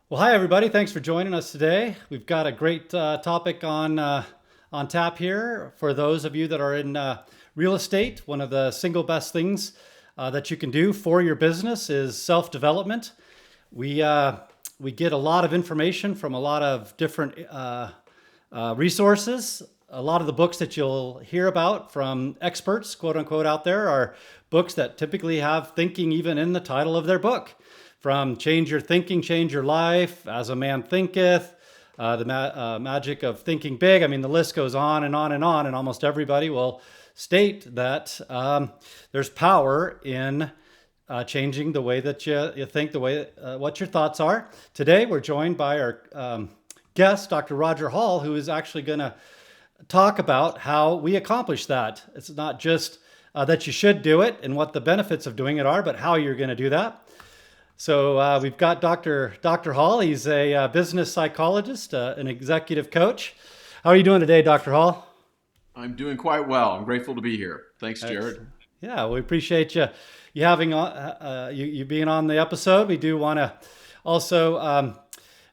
Well, hi everybody. Thanks for joining us today. We've got a great topic on tap here for those of you that are in real estate. One of the single best things that you can do for your business is self development. We uh, we get a lot of information from a lot of different resources. A lot of the books that you'll hear about from experts, quote unquote, out there are books that typically have thinking even in the title of their book. From Change Your Thinking, Change Your Life, As a Man Thinketh, the magic of thinking big. I mean, the list goes on and on and on, and almost everybody will state that there's power in changing the way that you think, the way what your thoughts are. Today, we're joined by our guest, Dr. Roger Hall, who is actually going to talk about how we accomplish that. It's not just that you should do it and what the benefits of doing it are, but how you're going to do that. So we've got Dr. Hall. He's a business psychologist, an executive coach. How are you doing today, Dr. Hall? I'm doing quite well. I'm grateful to be here. Thanks, Jared. Excellent. Yeah, we appreciate you having you being on the episode. We do want to also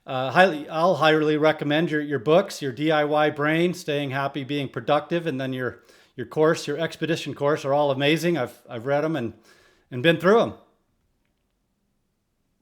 I'll highly recommend your books, your DIY Brain, Staying Happy, Being Productive, and then your course, your expedition course, are all amazing. I've read them and been through them.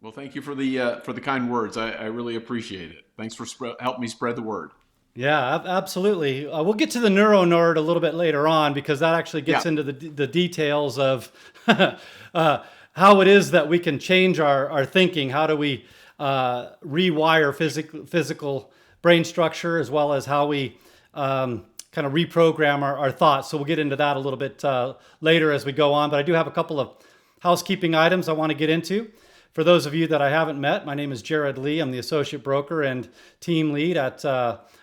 Well, thank you for the kind words. I really appreciate it. Thanks for helping me spread the word. Yeah, absolutely. We'll get to the neuro nerd a little bit later on because that actually Yeah. gets into the details of how it is that we can change our thinking. How do we rewire physical brain structure as well as how we kind of reprogram our thoughts. So we'll get into that a little bit later as we go on. But I do have a couple of housekeeping items I want to get into. For those of you that I haven't met, my name is Jared Lee. I'm the associate broker and team lead at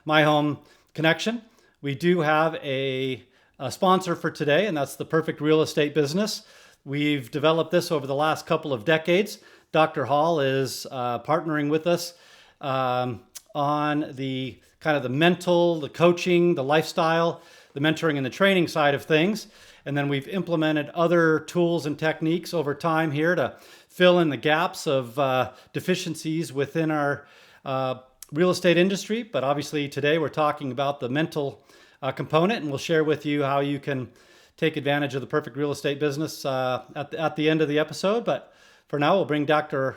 My Home Connection. We do have a sponsor for today, and that's the Perfect Real Estate Business. We've developed this over the last couple of decades. Dr. Hall is partnering with us on the kind of the mental, the coaching, the lifestyle, the mentoring and the training side of things. And then we've implemented other tools and techniques over time here to fill in the gaps of deficiencies within our real estate industry. But obviously today we're talking about the mental component, and we'll share with you how you can take advantage of the Perfect Real Estate Business at the end of the episode. But for now, we'll bring Dr.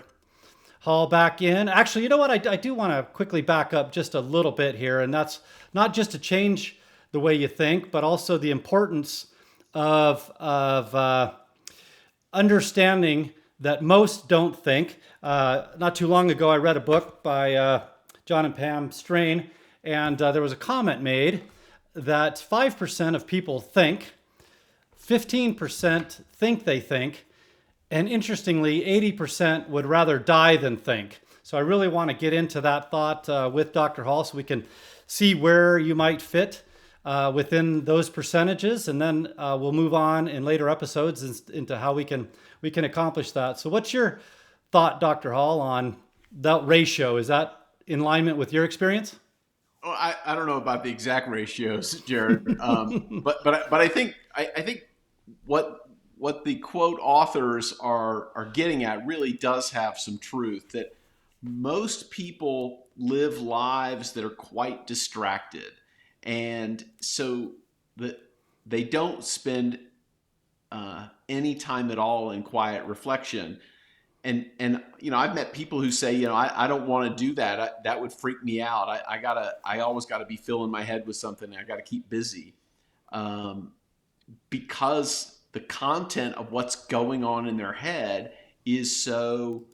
Hall back in. Actually, you know what? I do want to quickly back up just a little bit here, and that's not just to change the way you think, but also the importance of understanding that most don't think. Not too long ago, I read a book by John and Pam Strain, and there was a comment made that 5% of people think, 15% think they think, and interestingly, 80% would rather die than think. So I really want to get into that thought with Dr. Hall so we can see where you might fit within those percentages, and then we'll move on in later episodes into how we can accomplish that. So what's your thought, Dr. Hall, on that ratio? Is that in alignment with your experience? Oh, I don't know about the exact ratios, Jared, but I think what the quote authors are getting at really does have some truth. That most people live lives that are quite distracted, and so that they don't spend any time at all in quiet reflection. And I've met people who say, I don't want to do that. That would freak me out. I always gotta be filling my head with something. I gotta keep busy, um, because the content of what's going on in their head is so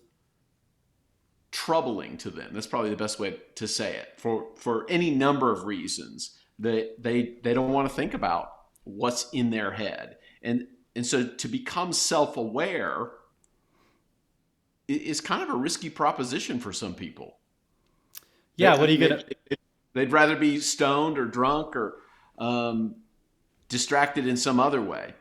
troubling to them. That's probably the best way to say it, for any number of reasons that they don't want to think about what's in their head. And so to become self-aware is kind of a risky proposition for some people. Yeah, I what are you mean, gonna? they'd rather be stoned or drunk or um, distracted in some other way.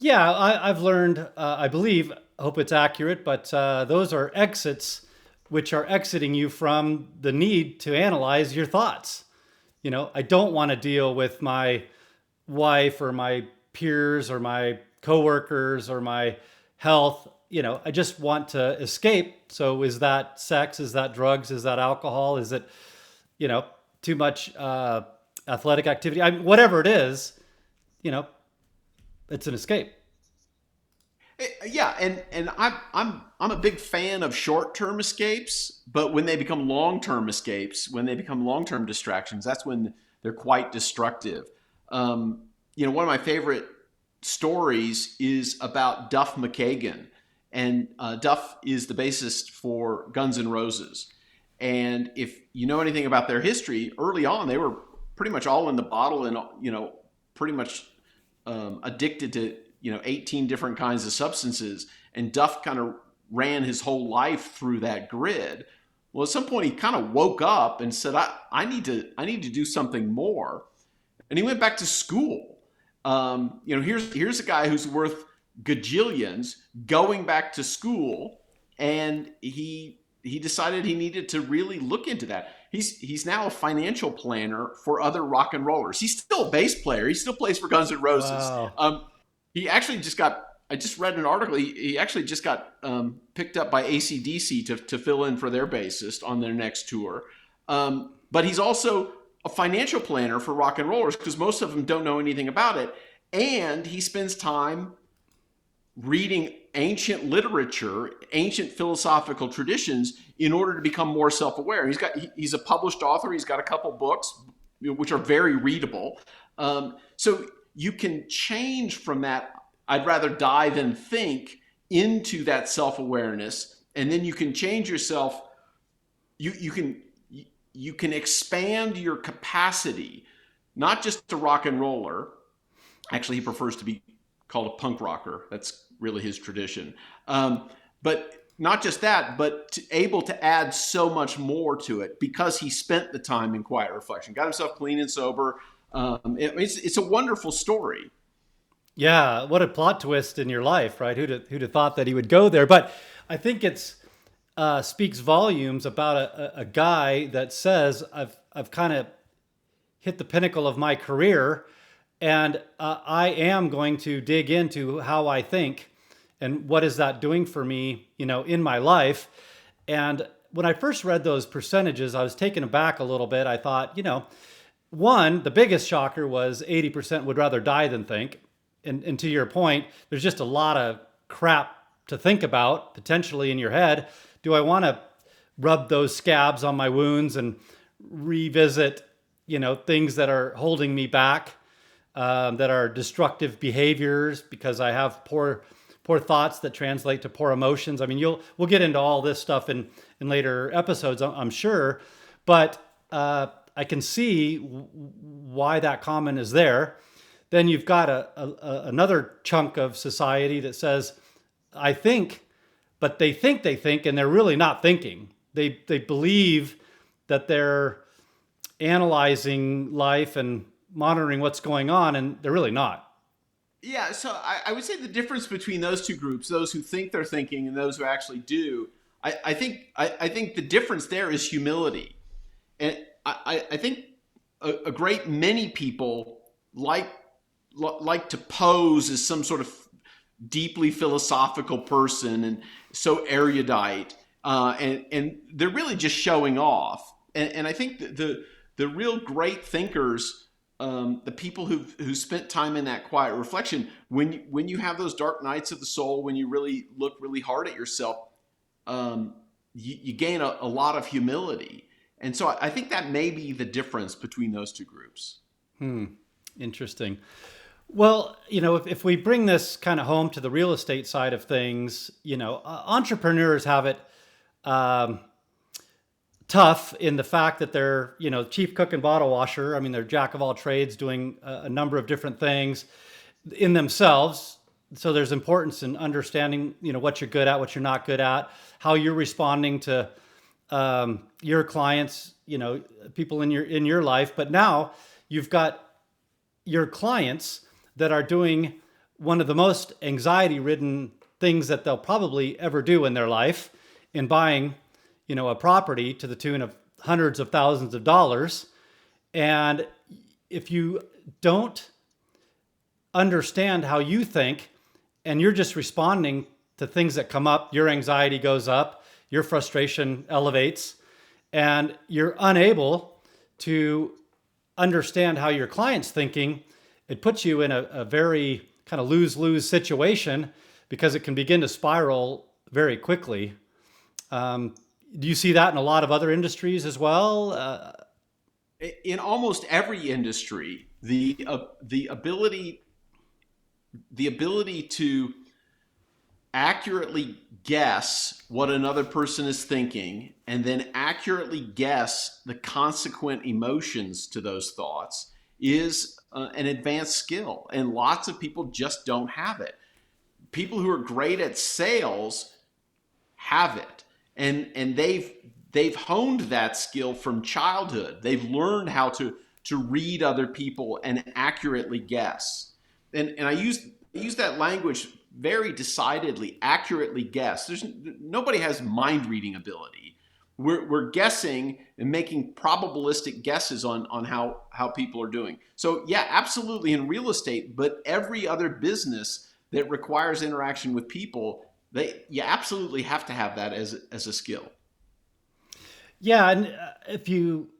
Yeah, I've learned, I believe, I hope it's accurate, but those are exits which are exiting you from the need to analyze your thoughts. I don't want to deal with my wife or my peers or my coworkers or my health I just want to escape. So is that sex? Is that drugs? Is that alcohol? Is it, too much athletic activity? Whatever it is, you know, it's an escape. Yeah, and I'm a big fan of short-term escapes, but when they become long-term escapes, when they become long-term distractions, that's when they're quite destructive. One of my favorite stories is about Duff McKagan, and Duff is the bassist for Guns N' Roses. And if you know anything about their history, early on they were pretty much all in the bottle and pretty much addicted to 18 different kinds of substances, and Duff kind of ran his whole life through that grid. Well, at some point he kind of woke up and said, I need to do something more. And he went back to school. Here's a guy who's worth gajillions going back to school, and he decided he needed to really look into that. He's now a financial planner for other rock and rollers. He's still a bass player. He still plays for Guns N' Roses. Wow. He actually I just read an article. He actually just got picked up by AC/DC to fill in for their bassist on their next tour. But he's also a financial planner for rock and rollers, because most of them don't know anything about it. And he spends time reading ancient literature, ancient philosophical traditions, in order to become more self-aware. He's a published author. He's got a couple books, which are very readable. So you can change from that "I'd rather die than think" into that self-awareness, and then you can change yourself. You can expand your capacity, not just a rock and roller. Actually, he prefers to be called a punk rocker. That's really his tradition. But not just that, but able to add so much more to it because he spent the time in quiet reflection, got himself clean and sober. It's a wonderful story. Yeah, what a plot twist in your life, right? Who'd have thought that he would go there? But I think it's speaks volumes about a guy that says, I've kind of hit the pinnacle of my career, and I am going to dig into how I think and what is that doing for me, in my life. And when I first read those percentages, I was taken aback a little bit. I thought, one, the biggest shocker was 80% would rather die than think. And to your point, there's just a lot of crap to think about potentially in your head. Do I want to rub those scabs on my wounds and revisit, things that are holding me back, that are destructive behaviors because I have poor thoughts that translate to poor emotions? I mean, we'll get into all this stuff in later episodes, I'm sure, but I can see why that comment is there. Then you've got another chunk of society that says, I think, but they think, and they're really not thinking. They believe that they're analyzing life and monitoring what's going on, and they're really not. Yeah, so I would say the difference between those two groups, those who think they're thinking and those who actually do, I think the difference there is humility. And I think a great many people like to pose as some sort of deeply philosophical person and so erudite, and they're really just showing off. And I think the real great thinkers, the people who spent time in that quiet reflection, when you have those dark nights of the soul, when you really look really hard at yourself, you gain a lot of humility. And so I think that may be the difference between those two groups. Interesting. Well, if we bring this kind of home to the real estate side of things, entrepreneurs have it tough in the fact that they're, chief cook and bottle washer. I mean, they're jack of all trades, doing a number of different things in themselves. So there's importance in understanding, what you're good at, what you're not good at, how you're responding to your clients, people in your life. But now you've got your clients that are doing one of the most anxiety-ridden things that they'll probably ever do in their life, in buying, a property to the tune of hundreds of thousands of dollars. And if you don't understand how you think, and you're just responding to things that come up, your anxiety goes up, your frustration elevates, and you're unable to understand how your client's thinking. It puts you in a very kind of lose-lose situation because it can begin to spiral very quickly. Do you see that in a lot of other industries as well? In almost every industry, the ability to accurately guess what another person is thinking and then accurately guess the consequent emotions to those thoughts is an advanced skill, and lots of people just don't have it. People who are great at sales have it, and they've honed that skill from childhood. They've learned how to read other people and accurately guess. And I use that language very decidedly. Accurately guess. Nobody has mind reading ability. We're guessing and making probabilistic guesses on how people are doing. So yeah, absolutely in real estate, but every other business that requires interaction with people, you absolutely have to have that as a skill. Yeah, and if you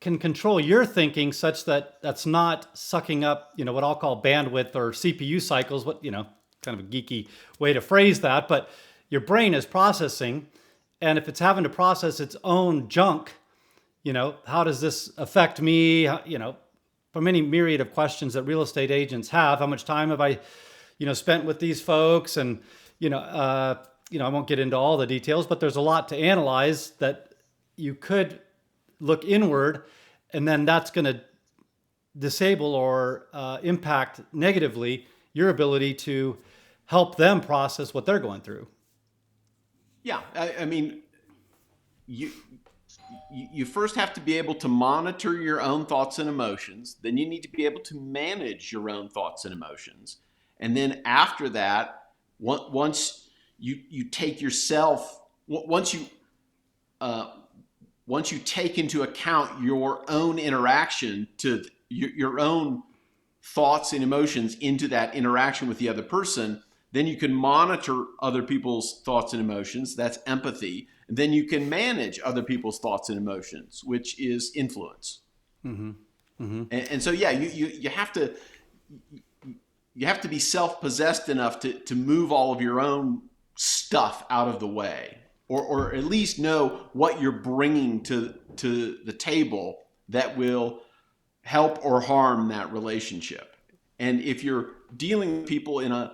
can control your thinking such that that's not sucking up, what I'll call bandwidth or CPU cycles, kind of a geeky way to phrase that, but your brain is processing, and if it's having to process its own junk, how does this affect me? From any myriad of questions that real estate agents have, how much time have I, spent with these folks? And, I won't get into all the details, but there's a lot to analyze that you could look inward, and then that's going to disable or impact negatively your ability to help them process what they're going through. Yeah, I mean, you first have to be able to monitor your own thoughts and emotions. Then you need to be able to manage your own thoughts and emotions. And then after that, once you take yourself, once you take into account your own interaction to your own thoughts and emotions into that interaction with the other person, then you can monitor other people's thoughts and emotions. That's empathy. And then you can manage other people's thoughts and emotions, which is influence. Mm-hmm. Mm-hmm. And so, yeah, you have to be self-possessed enough to move all of your own stuff out of the way, or at least know what you're bringing to the table that will help or harm that relationship. And if you're dealing with people in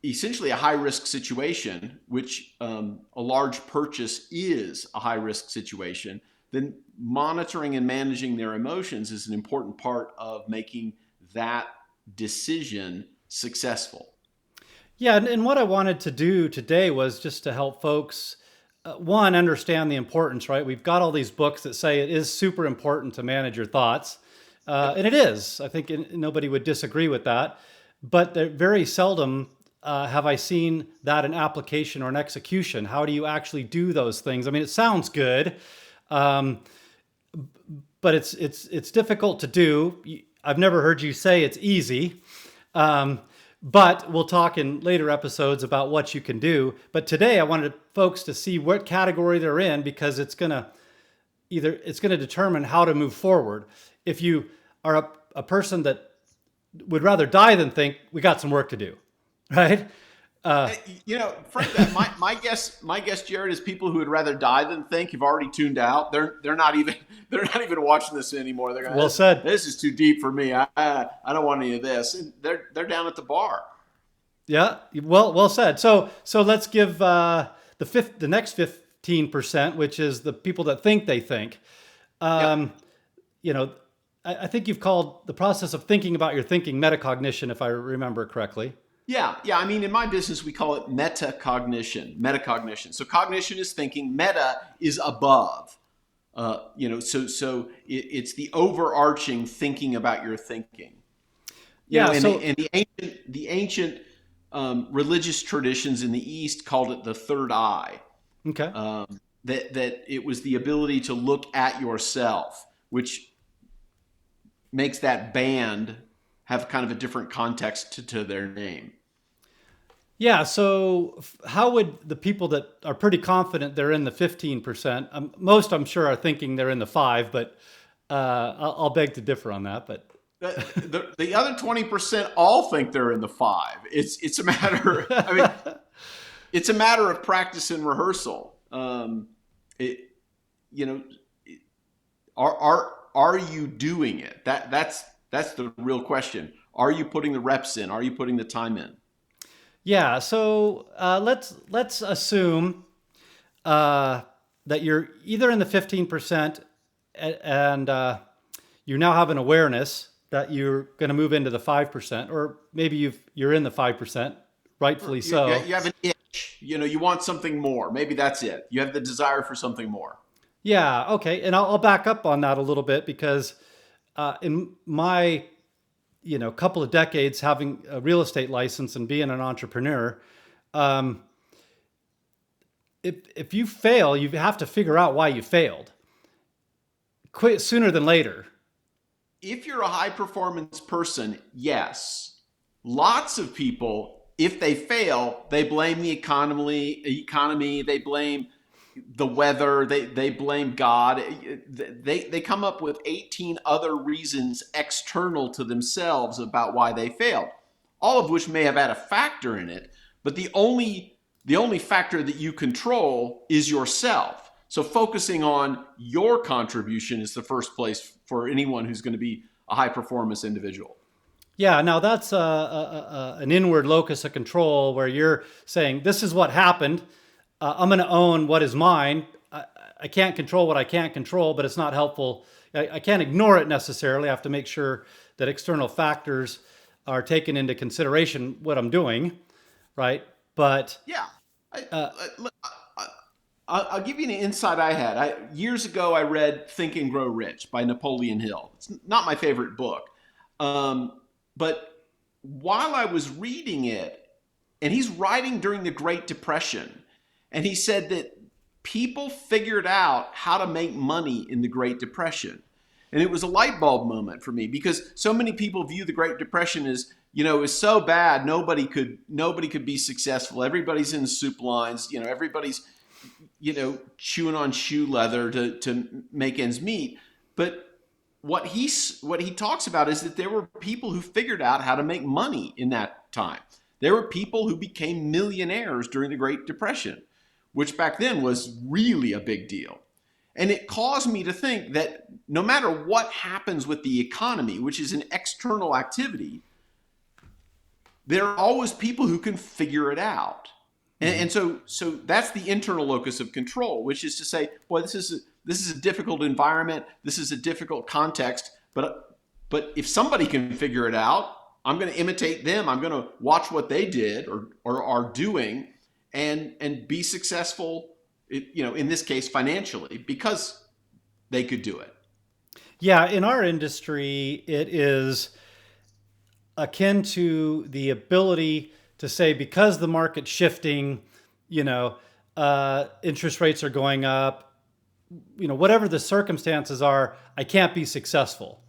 essentially a high-risk situation, which a large purchase is a high-risk situation, then monitoring and managing their emotions is an important part of making that decision successful. Yeah, and what I wanted to do today was just to help folks, one, understand the importance, right? We've got all these books that say it is super important to manage your thoughts, and it is. I think nobody would disagree with that, but very seldom have I seen that in application or in execution. How do you actually do those things? I mean, it sounds good, but it's difficult to do. I've never heard you say it's easy, but we'll talk in later episodes about what you can do. But today I wanted folks to see what category they're in, because it's going to determine how to move forward. If you are a person that would rather die than think, we got some work to do. Right. Frank, my guess, Jared, is people who would rather die than think have already tuned out. They're not even watching this anymore. They're going, well said. This is too deep for me. I don't want any of this. And they're down at the bar. Yeah. Well said. So let's give the next 15%, which is the people that think they think. I think you've called the process of thinking about your thinking metacognition, if I remember correctly. Yeah. I mean, in my business, we call it metacognition. So cognition is thinking. Meta is above. So it's the overarching thinking about your thinking. The ancient religious traditions in the East called it the third eye. Okay. That it was the ability to look at yourself, which makes that band have kind of a different context to their name. Yeah. So how would the people that are pretty confident they're in the 15%, most I'm sure are thinking they're in the five, but I'll beg to differ on that. But The other 20% all think they're in the five. It's a matter. I mean, it's a matter of practice and rehearsal. It, you know, are you doing it? That's the real question. Are you putting the reps in? Are you putting the time in? yeah. So let's assume that you're either in the 15% and you now have an awareness that you're going to move into the 5%, or maybe you're in the 5%, rightfully so. You have an itch. You want something more. Maybe that's it. You have the desire for something more. Yeah, okay. And I'll back up on that a little bit because in my couple of decades having a real estate license and being an entrepreneur, um, if you fail, you have to figure out why you failed. Quit sooner than later. If you're a high performance person, yes. Lots of people, if they fail, they blame the economy, they blame the weather, they blame God. They come up with 18 other reasons external to themselves about why they failed, all of which may have had a factor in it, but the only factor that you control is yourself. So focusing on your contribution is the first place for anyone who's going to be a high performance individual. Yeah, now that's an inward locus of control where you're saying, this is what happened. I'm going to own what is mine. I can't control what I can't control, but it's not helpful. I can't ignore it necessarily. I have to make sure that external factors are taken into consideration what I'm doing, right? But Yeah. I'll give you an insight I had. Years ago, I read Think and Grow Rich by Napoleon Hill. It's not my favorite book. But while I was reading it, and he's writing during the Great Depression, and he said that people figured out how to make money in the Great Depression. And it was a light bulb moment for me because so many people view the Great Depression as, it was so bad, nobody could be successful. Everybody's in soup lines, everybody's chewing on shoe leather to make ends meet. But what he talks about is that there were people who figured out how to make money in that time. There were people who became millionaires during the Great Depression, which back then was really a big deal. And it caused me to think that no matter what happens with the economy, which is an external activity, there are always people who can figure it out. And so that's the internal locus of control, which is to say, boy, this is a difficult environment. This is a difficult context. But if somebody can figure it out, I'm going to imitate them. I'm going to watch what they did or are doing, and be successful. In this case, financially, because they could do it. yeah, in our industry, it is akin to the ability to say, because the market's shifting, interest rates are going up, whatever the circumstances are, I can't be successful.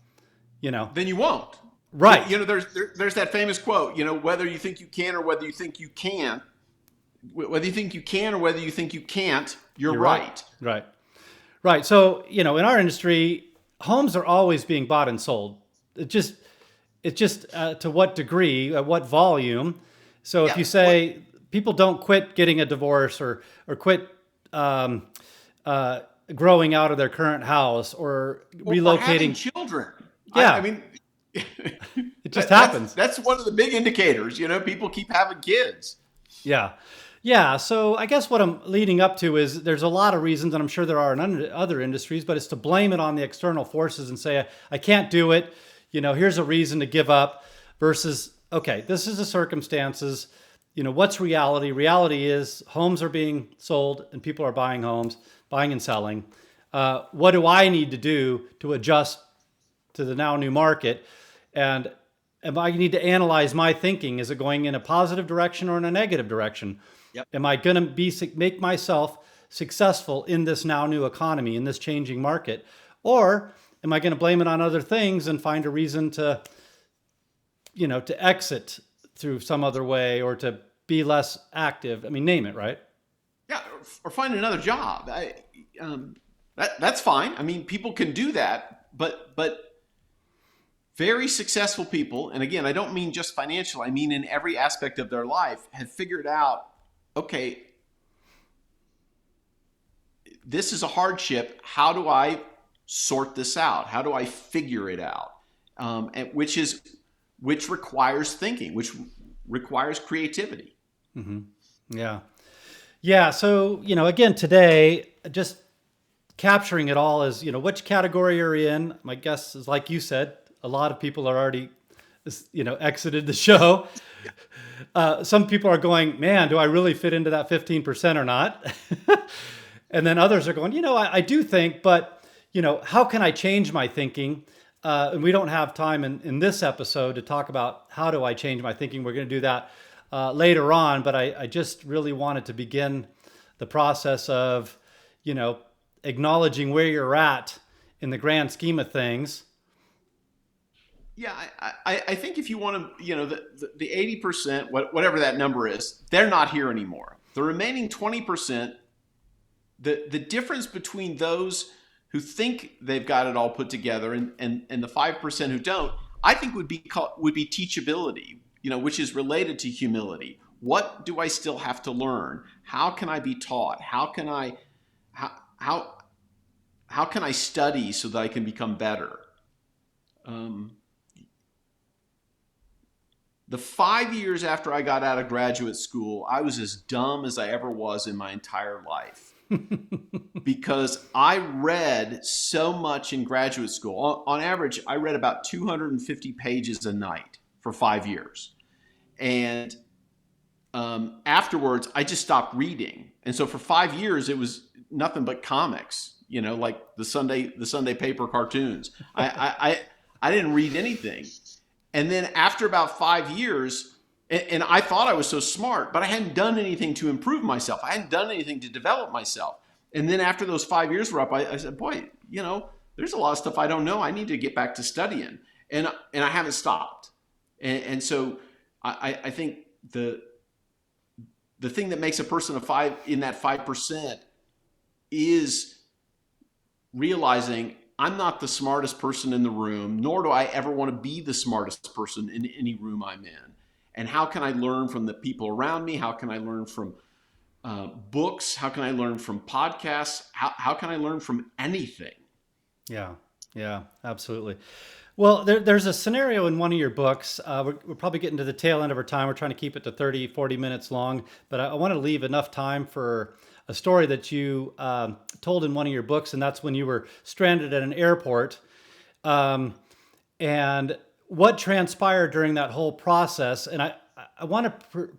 Then you won't. Right. There's that famous quote. Whether you think you can or whether you think you can't, whether you think you can or whether you think you can't, you're right. Right. Right. So, in our industry, homes are always being bought and sold. It's just to what degree, at what volume. So if you say people don't quit getting a divorce or quit growing out of their current house or relocating, or having children. Yeah. I mean, it just happens. That's one of the big indicators. People keep having kids. Yeah. Yeah. So I guess what I'm leading up to is there's a lot of reasons, and I'm sure there are in other industries, but it's to blame it on the external forces and say, I can't do it. Here's a reason to give up versus, okay, this is the circumstances. What's reality? Reality is homes are being sold and people are buying homes, buying and selling. What do I need to do to adjust to the now new market? And I need to analyze my thinking. Is it going in a positive direction or in a negative direction? Yep. Am I going to make myself successful in this now new economy, in this changing market? Or am I going to blame it on other things and find a reason to exit through some other way or to be less active. I mean, name it, right? Yeah, or find another job. That's fine. I mean, people can do that, but very successful people, and again, I don't mean just financial. I mean in every aspect of their life, have figured out, okay, this is a hardship. How do I sort this out? How do I figure it out? And which requires thinking, which requires creativity. Yeah. Yeah. So, again, today, just capturing it all as, which category you're in. My guess is, like you said, a lot of people are already, exited the show. Some people are going, man, do I really fit into that 15% or not? And then others are going, I do think, but, how can I change my thinking? And we don't have time in this episode to talk about how do I change my thinking. We're going to do that later on, but I just really wanted to begin the process of, acknowledging where you're at in the grand scheme of things. Yeah, I think if you want to, the 80%, whatever that number is, they're not here anymore. The remaining 20%, the difference between those who think they've got it all put together and the 5% who don't, I think would be teachability, which is related to humility. What do I still have to learn? How can I be taught? How can I study so that I can become better? The 5 years after I got out of graduate school, I was as dumb as I ever was in my entire life. Because I read so much in graduate school. On average, I read about 250 pages a night for 5 years. And afterwards, I just stopped reading. And so for 5 years, it was nothing but comics, like the Sunday paper cartoons. I didn't read anything. And then after about 5 years, and I thought I was so smart, but I hadn't done anything to improve myself. I hadn't done anything to develop myself. And then after those 5 years were up, I said, boy, there's a lot of stuff I don't know. I need to get back to studying. And I haven't stopped. And so I think the thing that makes a person in that 5% is realizing I'm not the smartest person in the room, nor do I ever want to be the smartest person in any room I'm in. And how can I learn from the people around me? How can I learn from books? How can I learn from podcasts? How can I learn from anything? Yeah, absolutely. Well, there's a scenario in one of your books. We're probably getting to the tail end of our time. We're trying to keep it to 30, 40 minutes long, but I want to leave enough time for a story that you told in one of your books, and that's when you were stranded at an airport. And what transpired during that whole process. And I want to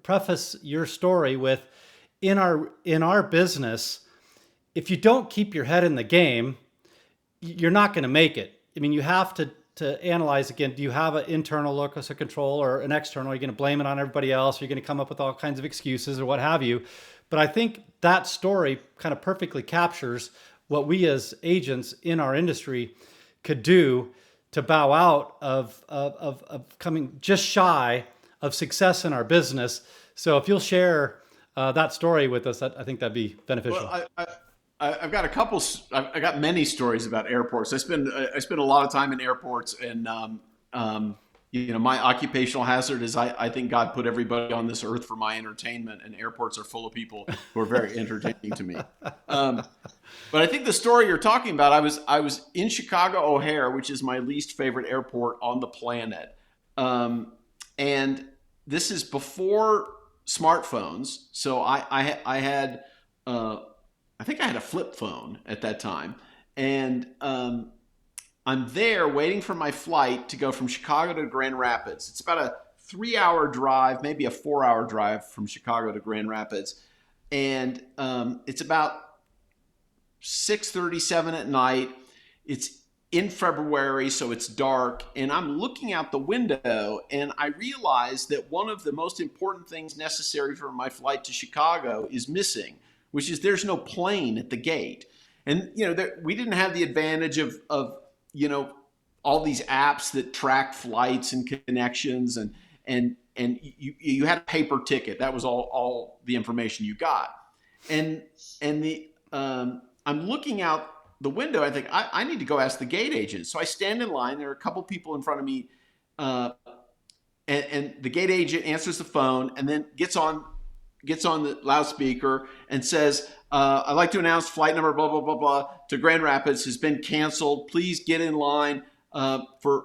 preface your story with, in our business, if you don't keep your head in the game, you're not going to make it. I mean, you have to analyze again, do you have an internal locus of control or an external? Are you going to blame it on everybody else? Are you going to come up with all kinds of excuses or what have you? But I think that story kind of perfectly captures what we as agents in our industry could do to bow out of coming just shy of success in our business. So if you'll share that story with us, I think that'd be beneficial. Well, I've got I got many stories about airports. I spend a lot of time in airports, and my occupational hazard is I think God put everybody on this earth for my entertainment, and airports are full of people who are very entertaining to me. But I think the story you're talking about, I was in Chicago O'Hare, which is my least favorite airport on the planet, and this is before smartphones. So I had I think I had a flip phone at that time, and I'm there waiting for my flight to go from Chicago to Grand Rapids. It's about a 3-hour drive, maybe a 4-hour drive from Chicago to Grand Rapids. And it's about 6:37 at night. It's in February, so it's dark. And I'm looking out the window, and I realize that one of the most important things necessary for my flight to Chicago is missing, which is there's no plane at the gate. And, we didn't have the advantage of all these apps that track flights and connections and and you had a paper ticket. That was all the information you got. And I'm looking out the window. I think I need to go ask the gate agent. So I stand in line. There are a couple people in front of me, and the gate agent answers the phone and then gets on the loudspeaker and says, "I'd like to announce flight number blah blah blah blah to Grand Rapids has been canceled. Please get in line for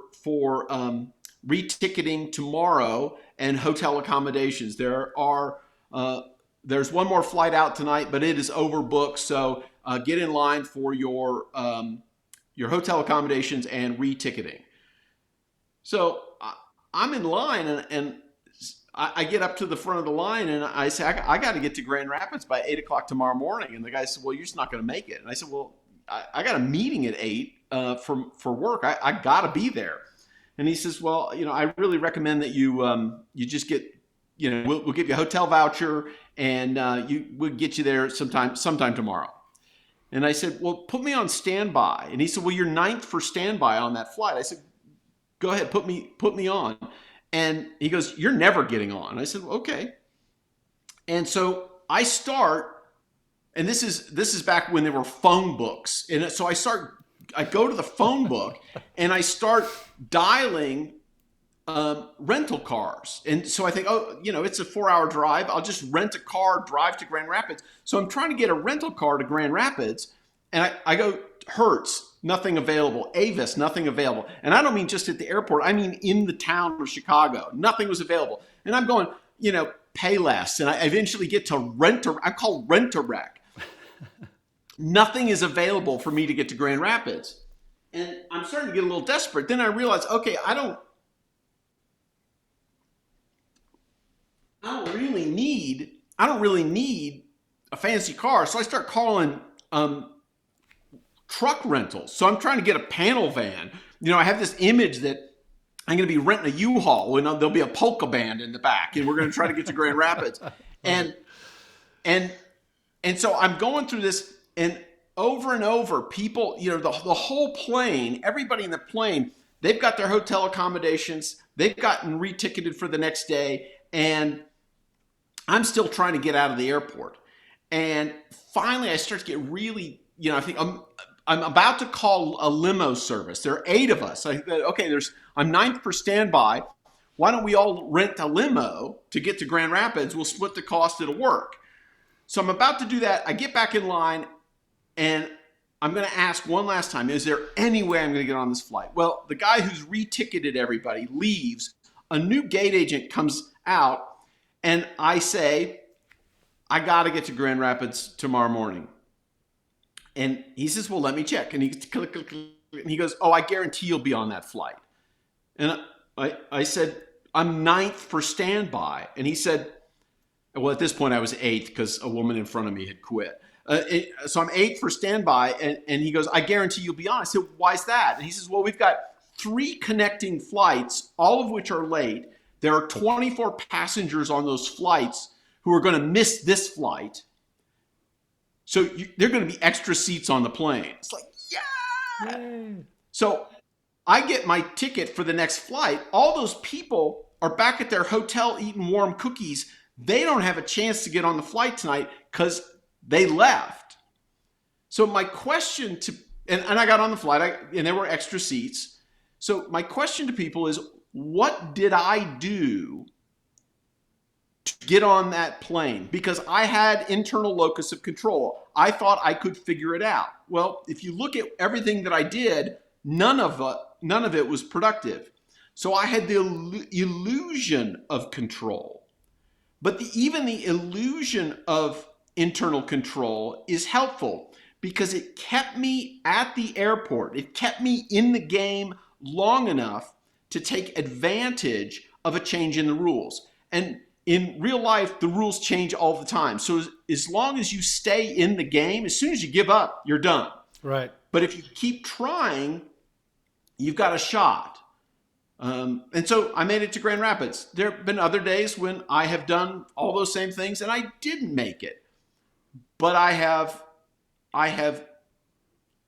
reticketing tomorrow and hotel accommodations. There's one more flight out tonight, but it is overbooked. So get in line for your hotel accommodations and reticketing." So I'm in line, and I get up to the front of the line, and I say, I got to get to Grand Rapids by 8 o'clock tomorrow morning. And the guy said, "Well, you're just not going to make it." And I said, "Well, I got a meeting at 8 for work. I got to be there." And he says, "Well, I really recommend that you just get, we'll give you a hotel voucher, and we'll get you there sometime tomorrow." And I said, "Well, put me on standby." And he said, "Well, you're ninth for standby on that flight." I said, "Go ahead, put me on." And he goes, "You're never getting on." And I said, well, "Okay." And so I start, and this is back when there were phone books. And so I go to the phone book and I start dialing rental cars. And so I think, it's a 4-hour drive. I'll just rent a car, drive to Grand Rapids. So I'm trying to get a rental car to Grand Rapids. And I go, Hertz, nothing available. Avis, nothing available. And I don't mean just at the airport. I mean in the town of Chicago. Nothing was available. And I'm going, pay less. And I eventually get to I call Rent-A-Wreck. Nothing is available for me to get to Grand Rapids. And I'm starting to get a little desperate. Then I realize, okay, I don't really need a fancy car. So I start calling truck rentals. So I'm trying to get a panel van. I have this image that I'm going to be renting a U-Haul, and there'll be a polka band in the back, and we're going to try to get to Grand Rapids. And so I'm going through this, and over people, the whole plane, everybody in the plane, they've got their hotel accommodations, they've gotten reticketed for the next day, and I'm still trying to get out of the airport. And finally I start to get really, I think I'm about to call a limo service. There are 8 of us. I'm ninth for standby. Why don't we all rent a limo to get to Grand Rapids? We'll split the cost. It'll work. So I'm about to do that. I get back in line, and I'm going to ask one last time, is there any way I'm going to get on this flight? Well, the guy who's reticketed everybody leaves. A new gate agent comes out, and I say, I got to get to Grand Rapids tomorrow morning. And he says, well, let me check. And he goes, oh, I guarantee you'll be on that flight. And I said, I'm ninth for standby. And he said, well, at this point I was 8th because a woman in front of me had quit. So I'm 8th for standby. And he goes, I guarantee you'll be on. I said, why is that? And he says, well, we've got 3 connecting flights, all of which are late. There are 24 passengers on those flights who are going to miss this flight. So there are going to be extra seats on the plane. It's like, yeah. Yay. So I get my ticket for the next flight. All those people are back at their hotel eating warm cookies. They don't have a chance to get on the flight tonight because they left. So my question and I got on the flight, and there were extra seats. So my question to people is, what did I do to get on that plane? Because I had internal locus of control. I thought I could figure it out. Well, if you look at everything that I did, none of it was productive. So I had the illusion of control. But even the illusion of internal control is helpful because it kept me at the airport. It kept me in the game long enough to take advantage of a change in the rules. And in real life, the rules change all the time. So as long as you stay in the game, as soon as you give up, you're done. Right. But if you keep trying, you've got a shot. And so I made it to Grand Rapids. There have been other days when I have done all those same things and I didn't make it. But I have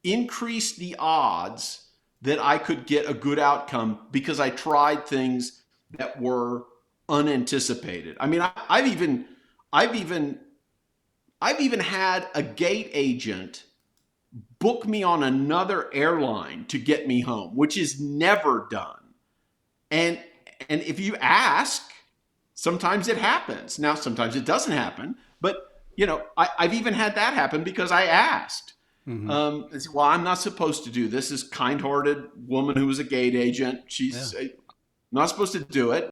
increased the odds that I could get a good outcome because I tried things that were unanticipated. I mean, I've even had a gate agent book me on another airline to get me home, which is never done. And if you ask, sometimes it happens. Now, sometimes it doesn't happen, but I've even had that happen because I asked. I said, well, I'm not supposed to do this. This kind-hearted woman who was a gate agent, she's not supposed to do it.